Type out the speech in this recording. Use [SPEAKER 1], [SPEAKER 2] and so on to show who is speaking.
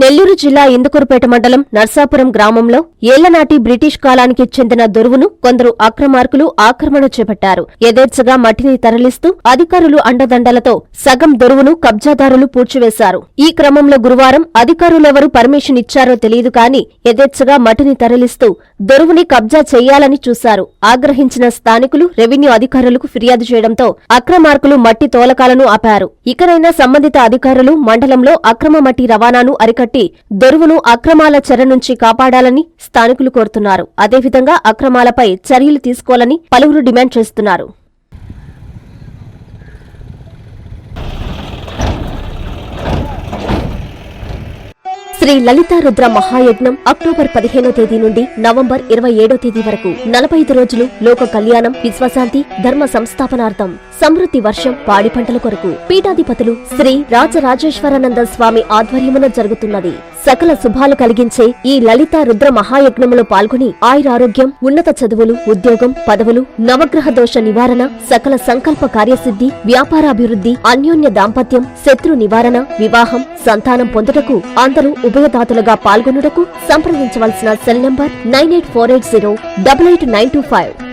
[SPEAKER 1] నెల్లూరు జిల్లా ఇందుకూరుపేట మండలం నర్సాపురం గ్రామంలో ఏళ్లనాటి బ్రిటిష్ కాలానికి చెందిన దొరువును కొందరు అక్రమార్కులు ఆక్రమణ చేపట్టారు. యథేచ్ఛగా మట్టిని తరలిస్తూ అధికారులు అండదండలతో సగం దొరువును కబ్జాదారులు పూడ్చివేశారు. ఈ క్రమంలో గురువారం అధికారులెవరు పర్మిషన్ ఇచ్చారో తెలియదు కానీ యథేచ్ఛగా మట్టిని తరలిస్తూ దొరువుని కబ్జా చేయాలని చూశారు. ఆగ్రహించిన స్థానికులు రెవెన్యూ అధికారులకు ఫిర్యాదు చేయడంతో అక్రమార్కులు మట్టి తోలకాలను ఆపారు. ఇకనైనా సంబంధిత అధికారులు మండలంలో అక్రమ మట్టి రవాణాను అరికట్టి దొరువును అక్రమాల చెర నుంచి కాపాడాలని స్థానికులు కోరుతున్నారు. అదేవిధంగా అక్రమాలపై చర్యలు తీసుకోవాలని పలువురు డిమాండ్ చేస్తున్నారు. శ్రీ లలితా రుద్ర మహాయజ్ఞం అక్టోబర్ 15వ తేదీ నుండి నవంబర్ 27వ తేదీ వరకు 45 రోజులు లోక కళ్యాణం, విశ్వశాంతి, ధర్మ సంస్థాపనార్థం, సమృద్ధి వర్షం, పాడి పంటల కొరకు పీఠాధిపతులు శ్రీ రాజరాజేశ్వరానంద స్వామి ఆధ్వర్యమున జరుగుతున్నది. సకల శుభాలు కలిగించే ఈ లలితా రుద్ర మహాయజ్ఞములో పాల్గొని ఆయురారోగ్యం, ఉన్నత చదువులు, ఉద్యోగం, పదవులు, నవగ్రహ దోష నివారణ, సకల సంకల్ప కార్యసిద్ధి, వ్యాపారాభివృద్ధి, అన్యోన్య దాంపత్యం, శత్రు నివారణ, వివాహం, సంతానం పొందుటకు అందరూ ఉభయదాతలుగా పాల్గొనుటకు సంప్రదించవలసిన సెల్ నంబర్ 9848088925.